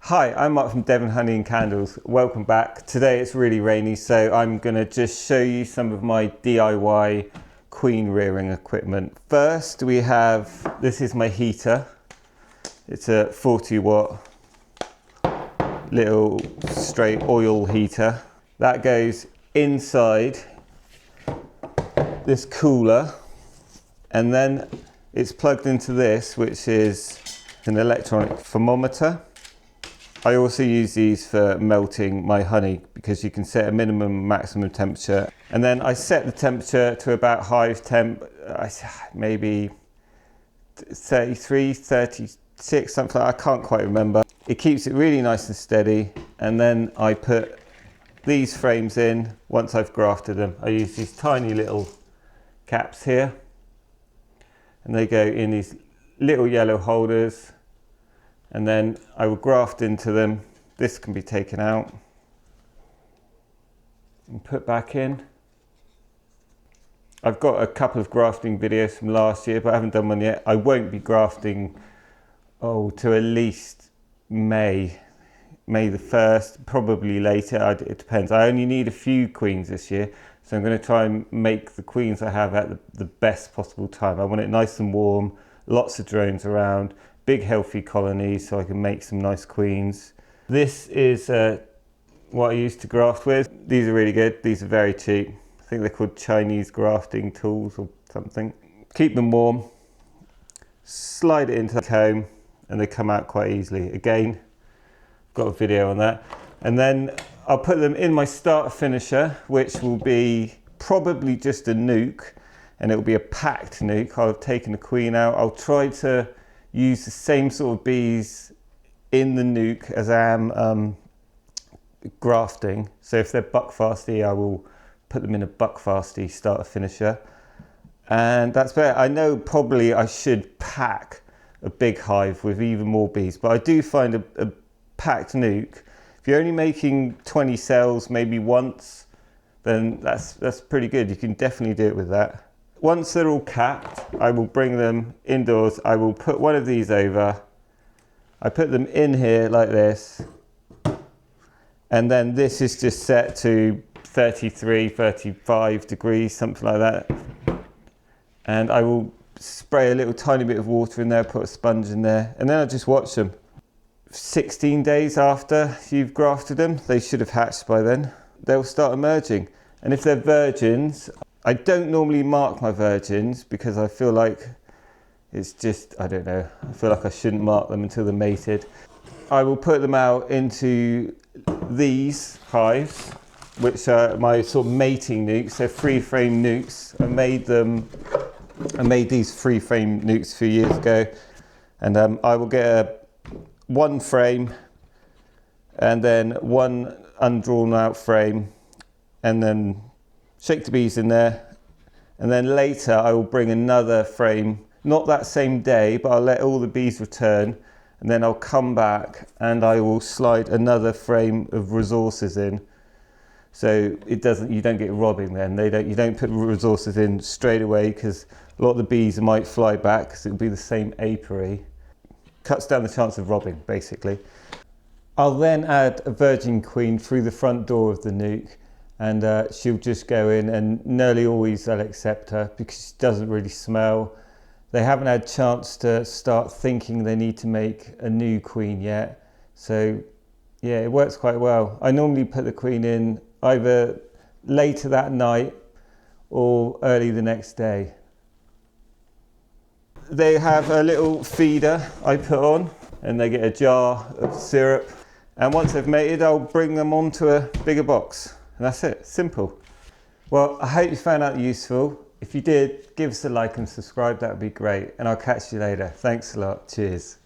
Hi, I'm Mark from Devon Honey and Candles. Welcome back. Today it's really rainy, so I'm going to just show you some of my DIY queen rearing equipment. First we have, this is my heater. It's a 40 watt little straight oil heater. That goes inside this cooler, and then it's plugged into this, which is an electronic thermometer. I also use these for melting my honey because you can set a minimum maximum temperature, and then I set the temperature to about hive temp, maybe 33, 36, something like that. I can't quite remember. It keeps it really nice and steady, and then I put these frames in once I've grafted them. I use these tiny little caps here, and they go in these little yellow holders, and then I will graft into them. This can be taken out and put back in. I've got a couple of grafting videos from last year, but I haven't done one yet. I won't be grafting to at least May the 1st, probably later. It depends. I only need a few queens this year, so I'm going to try and make the queens I have at the best possible time. I want it nice and warm, lots of drones around, big healthy colonies, so I can make some nice queens. This is what I used to graft with. These are really good. These are very cheap. I think they're called Chinese grafting tools or something. Keep them warm, slide it into the comb, and they come out quite easily. Again, got a video on that. And then I'll put them in my starter finisher, which will be probably just a nuke, and it will be a packed nuke. I'll have taken the queen out. I'll try to use the same sort of bees in the nuke as I am grafting. So if they're buckfasty, I will put them in a buckfasty starter finisher. And that's better. I know probably I should pack a big hive with even more bees, but I do find a packed nuke, if you're only making 20 cells maybe once, then that's pretty good. You can definitely do it with that. Once they're all capped, I will bring them indoors. I will put one of these over. I put them in here like this, and then this is just set to 33, 35 degrees, something like that. And I will spray a little tiny bit of water in there, put a sponge in there, and then I'll just watch them. 16 days after you've grafted them, they should have hatched by then. They'll start emerging. And if they're virgins, I don't normally mark my virgins because I feel like it's just, I don't know, I feel like I shouldn't mark them until they're mated. I will put them out into these hives, which are my sort of mating nukes. They're free frame nukes. I made these free frame nukes a few years ago, and I will get one frame and then one undrawn out frame, and then shake the bees in there, and then later I will bring another frame, not that same day, but I'll let all the bees return, and then I'll come back and I will slide another frame of resources in. So you don't get robbing then. You don't put resources in straight away because a lot of the bees might fly back because it'll be the same apiary. Cuts down the chance of robbing, basically. I'll then add a virgin queen through the front door of the nuke, and she'll just go in, and nearly always I'll accept her because she doesn't really smell. They haven't had a chance to start thinking they need to make a new queen yet. So yeah, it works quite well. I normally put the queen in either later that night or early the next day. They have a little feeder I put on, and they get a jar of syrup. And once they've mated, I'll bring them onto a bigger box. And that's it, simple. Well, I hope you found that useful. If you did, give us a like and subscribe, that would be great. And I'll catch you later. Thanks a lot, cheers.